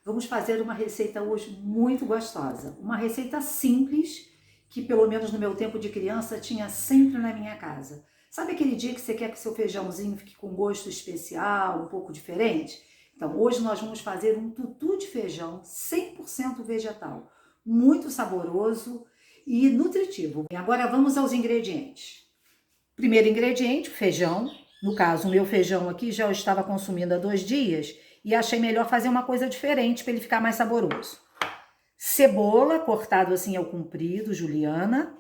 Vamos fazer uma receita hoje muito gostosa. Uma receita simples, que pelo menos no meu tempo de criança tinha sempre na minha casa. Sabe aquele dia que você quer que seu feijãozinho fique com gosto especial, um pouco diferente? Então hoje nós vamos fazer um tutu de feijão 100% vegetal. Muito saboroso e nutritivo. E agora vamos aos ingredientes. Primeiro ingrediente, feijão. No caso, o meu feijão aqui já eu estava consumindo há 2 dias e achei melhor fazer uma coisa diferente para ele ficar mais saboroso. Cebola, cortado assim ao comprido, juliana.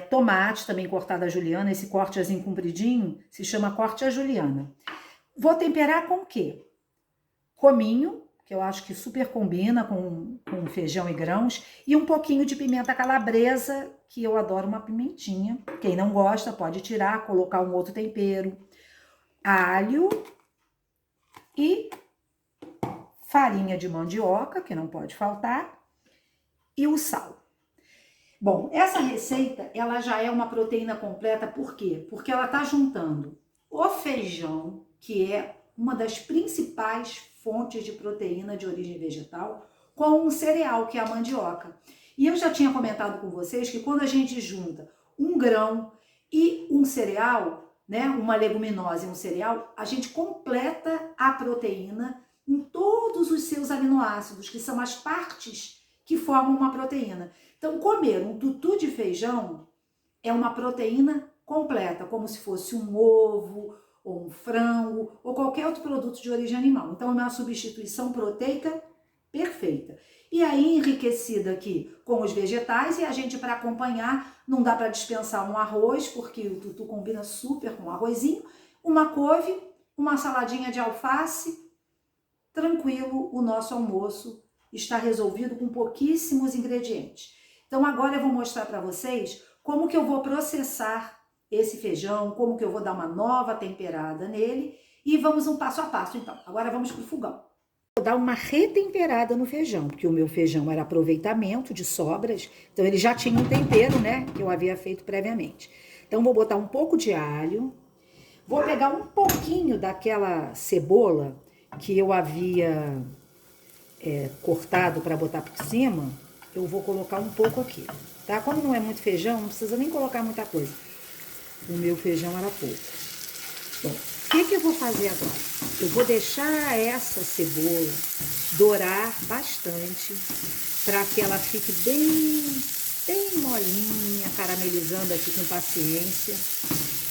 Tomate, também cortado a juliana. Esse corte assim compridinho se chama corte a juliana. Vou temperar com o quê? Cominho, que eu acho que super combina com feijão e grãos, e um pouquinho de pimenta calabresa, que eu adoro uma pimentinha. Quem não gosta pode tirar, colocar um outro tempero. Alho e farinha de mandioca, que não pode faltar, e o sal. Bom, essa receita, ela já é uma proteína completa, por quê? Porque ela tá juntando o feijão, que é uma das principais fontes de proteína de origem vegetal, com um cereal, que é a mandioca. E eu já tinha comentado com vocês que quando a gente junta um grão e um cereal, né, uma leguminosa e um cereal, a gente completa a proteína em todos os seus aminoácidos, que são as partes que formam uma proteína. Então, comer um tutu de feijão é uma proteína completa, como se fosse um ovo, ou um frango, ou qualquer outro produto de origem animal. Então, é uma substituição proteica perfeita. E aí, enriquecida aqui com os vegetais, e a gente, para acompanhar, não dá para dispensar um arroz, porque o tutu combina super com um arrozinho, uma couve, uma saladinha de alface. Tranquilo, o nosso almoço está resolvido com pouquíssimos ingredientes. Então agora eu vou mostrar para vocês como que eu vou processar esse feijão, como que eu vou dar uma nova temperada nele e vamos um passo a passo então. Agora vamos pro fogão. Vou dar uma retemperada no feijão, porque o meu feijão era aproveitamento de sobras, então ele já tinha um tempero, né, que eu havia feito previamente. Então vou botar um pouco de alho, vou pegar um pouquinho daquela cebola que eu havia cortado para botar por cima, eu vou colocar um pouco aqui, tá? Como não é muito feijão, não precisa nem colocar muita coisa. O meu feijão era pouco. Bom, o que eu vou fazer agora? Eu vou deixar essa cebola dourar bastante para que ela fique bem molinha, caramelizando aqui com paciência.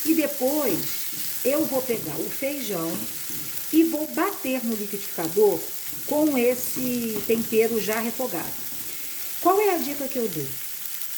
E depois eu vou pegar o feijão e vou bater no liquidificador com esse tempero já refogado. Qual é a dica que eu dou?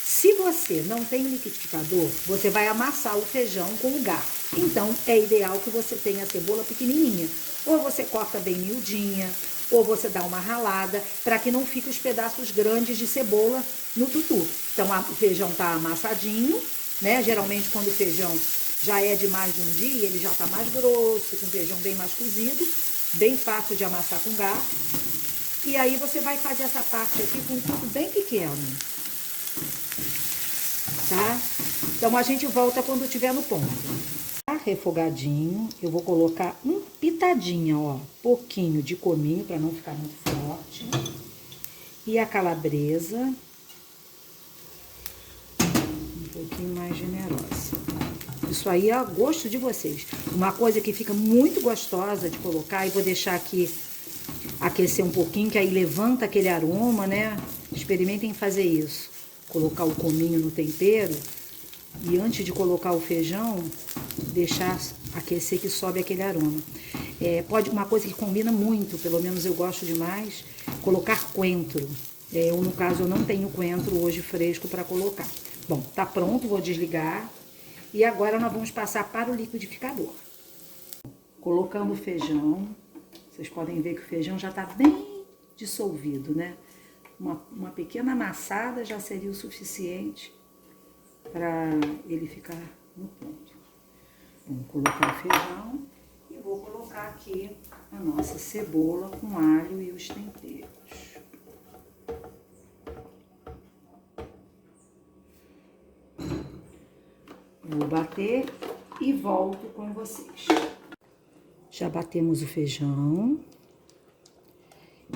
Se você não tem liquidificador, você vai amassar o feijão com o garfo. Então, é ideal que você tenha a cebola pequenininha. Ou você corta bem miudinha, ou você dá uma ralada, para que não fique os pedaços grandes de cebola no tutu. Então, o feijão tá amassadinho, né? Geralmente, quando o feijão já é de mais de um dia, ele já tá mais grosso, com o feijão bem mais cozido, bem fácil de amassar com garfo. E aí você vai fazer essa parte aqui com um tudo bem pequeno, tá? Então a gente volta quando estiver no ponto. Tá refogadinho, eu vou colocar um pitadinha, ó, pouquinho de cominho para não ficar muito forte. E a calabresa, um pouquinho mais generosa. Isso aí é a gosto de vocês. Uma coisa que fica muito gostosa de colocar, e vou deixar aqui aquecer um pouquinho, que aí levanta aquele aroma, né? Experimentem fazer isso. Colocar o cominho no tempero e antes de colocar o feijão, deixar aquecer que sobe aquele aroma. Pode uma coisa que combina muito, pelo menos eu gosto demais, colocar coentro. Eu, no caso, eu não tenho coentro hoje fresco para colocar. Bom, tá pronto, vou desligar. E agora nós vamos passar para o liquidificador. Colocando o feijão, vocês podem ver que o feijão já está bem dissolvido, né? Uma pequena amassada já seria o suficiente para ele ficar no ponto. Vamos colocar o feijão e vou colocar aqui a nossa cebola com alho e os temperos. Vou bater e volto com vocês. Já batemos o feijão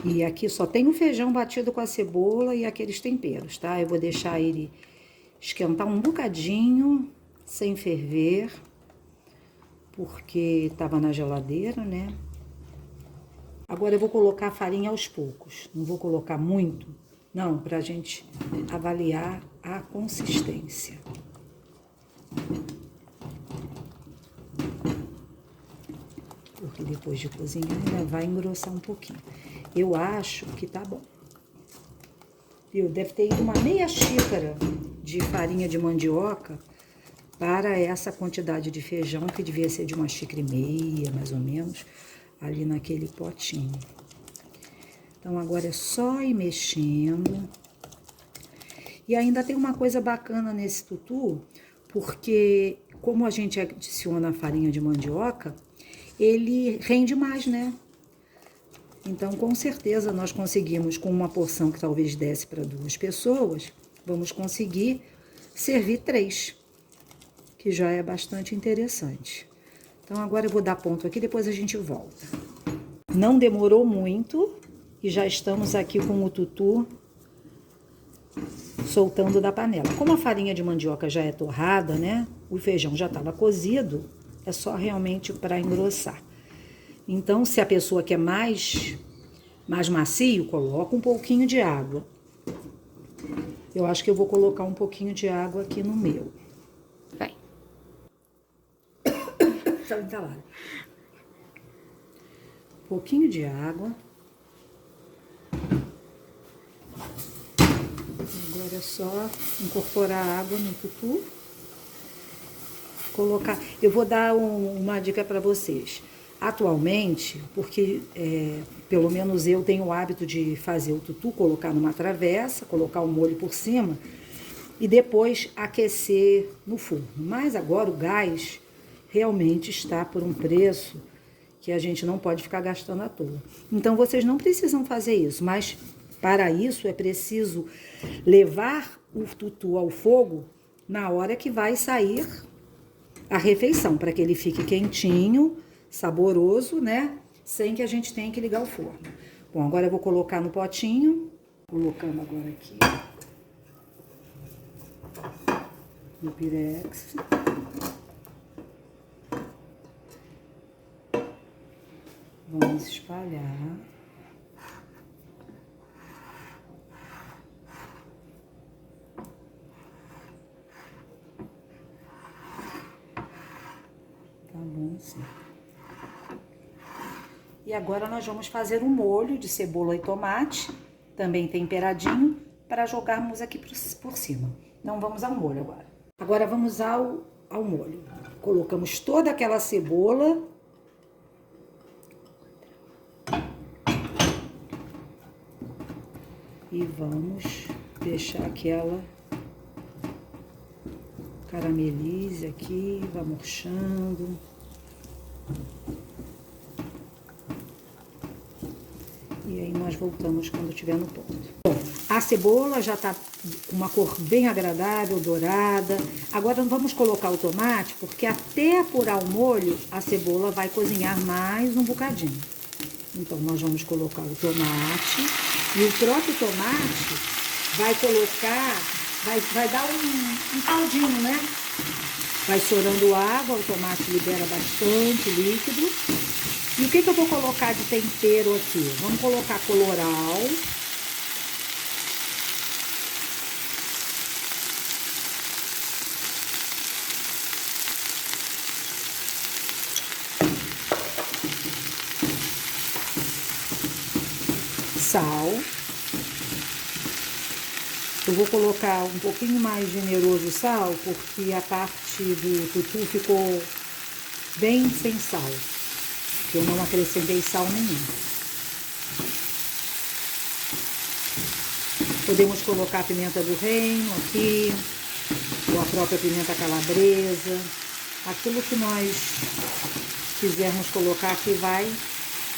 E aqui só tem o feijão batido com a cebola e aqueles temperos, tá? Eu vou deixar ele esquentar um bocadinho, sem ferver, porque tava na geladeira, né? Agora eu vou colocar a farinha aos poucos. Não vou colocar muito, não, pra gente avaliar a consistência. Porque depois de cozinhar ainda vai engrossar um pouquinho. Eu acho que tá bom. Viu? Deve ter ido uma meia xícara de farinha de mandioca para essa quantidade de feijão, que devia ser de 1,5 xícara, mais ou menos, ali naquele potinho. Então, agora é só ir mexendo. E ainda tem uma coisa bacana nesse tutu, porque como a gente adiciona a farinha de mandioca, ele rende mais, né? Então, com certeza, nós conseguimos, com uma porção que talvez desse para 2 pessoas, vamos conseguir servir 3, que já é bastante interessante. Então, agora eu vou dar ponto aqui, depois a gente volta. Não demorou muito e já estamos aqui com o tutu soltando da panela. Como a farinha de mandioca já é torrada, né? O feijão já estava cozido, é só realmente para engrossar. Então, se a pessoa quer mais macio, coloca um pouquinho de água. Eu acho que eu vou colocar um pouquinho de água aqui no meu. Vai. Tá entalado. Um pouquinho de água. Agora é só incorporar a água no tutu. Colocar. Eu vou dar uma dica para vocês. Atualmente, porque pelo menos eu tenho o hábito de fazer o tutu, colocar numa travessa, colocar o molho por cima e depois aquecer no forno. Mas agora o gás realmente está por um preço que a gente não pode ficar gastando à toa. Então vocês não precisam fazer isso, mas para isso é preciso levar o tutu ao fogo na hora que vai sair a refeição, para que ele fique quentinho, saboroso, né? Sem que a gente tenha que ligar o forno. Bom, agora eu vou colocar no potinho. Colocando agora aqui. No pirex. Vamos espalhar. Tá bom, sim. E agora nós vamos fazer um molho de cebola e tomate, também temperadinho, para jogarmos aqui por cima. Então vamos ao molho agora. Agora vamos ao molho. Colocamos toda aquela cebola. E vamos deixar que ela caramelize aqui, vá murchando. E aí nós voltamos quando estiver no ponto. Bom, a cebola já tá com uma cor bem agradável, dourada. Agora vamos colocar o tomate, porque até apurar o molho, a cebola vai cozinhar mais um bocadinho. Então nós vamos colocar o tomate. E o próprio tomate vai colocar, vai dar um caldinho, né? Vai estourando água, o tomate libera bastante líquido. E o que eu vou colocar de tempero aqui? Vamos colocar colorau. Sal. Eu vou colocar um pouquinho mais generoso o sal, porque a parte do tutu ficou bem sem sal. Eu não acrescentei sal nenhum. Podemos colocar a pimenta do reino aqui, ou a própria pimenta calabresa. Aquilo que nós quisermos colocar aqui vai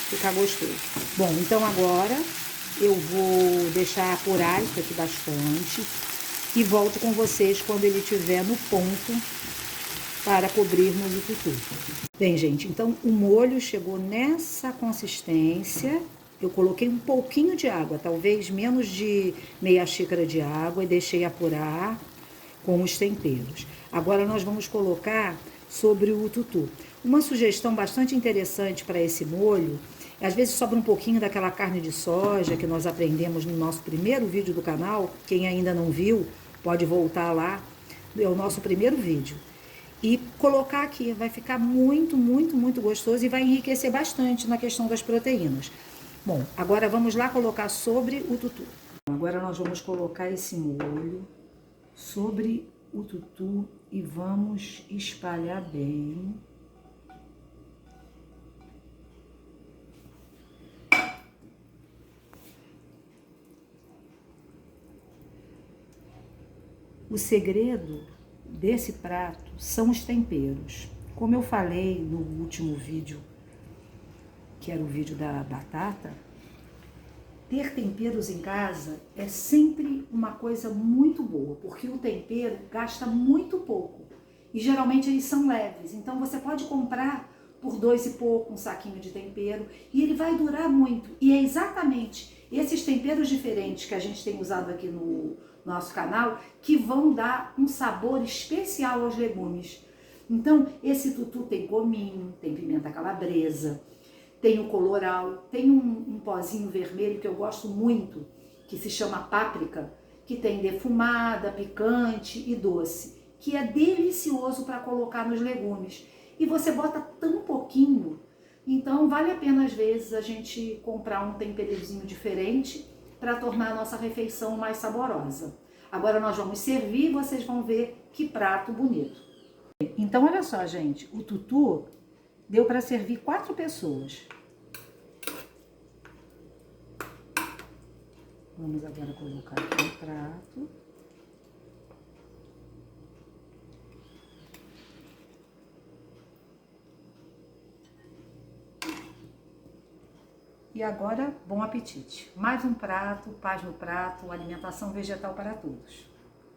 ficar gostoso. Bom, então agora eu vou deixar apurar isso aqui bastante e volto com vocês quando ele estiver no ponto para cobrirmos o tutu. Bem, gente, então o molho chegou nessa consistência eu coloquei um pouquinho de água, talvez menos de meia xícara de água, e deixei apurar com os temperos. Agora nós vamos colocar sobre o tutu. Uma sugestão bastante interessante para esse molho, às vezes sobra um pouquinho daquela carne de soja que nós aprendemos no nosso primeiro vídeo do canal. Quem ainda não viu, pode voltar lá, é o nosso primeiro vídeo. E colocar aqui, vai ficar muito, muito, muito gostoso e vai enriquecer bastante na questão das proteínas. Bom, agora vamos lá colocar sobre o tutu. Agora nós vamos colocar esse molho sobre o tutu e vamos espalhar bem. O segredo desse prato são os temperos. Como eu falei no último vídeo, que era o vídeo da batata, ter temperos em casa é sempre uma coisa muito boa, porque o tempero gasta muito pouco e geralmente eles são leves. Então você pode comprar por R$2 e pouco um saquinho de tempero e ele vai durar muito. E é exatamente esses temperos diferentes que a gente tem usado aqui no nosso canal que vão dar um sabor especial aos legumes. Então esse tutu tem cominho, tem pimenta calabresa, tem o coloral, tem um pozinho vermelho que eu gosto muito, que se chama páprica, que tem defumada, picante e doce, que é delicioso para colocar nos legumes. E você bota tão pouquinho, então vale a pena às vezes a gente comprar um temperozinho diferente para tornar a nossa refeição mais saborosa. Agora nós vamos servir e vocês vão ver que prato bonito. Então olha só, gente, o tutu deu para servir 4 pessoas. Vamos agora colocar aqui no prato. E agora, bom apetite. Mais um prato, paz no prato, alimentação vegetal para todos.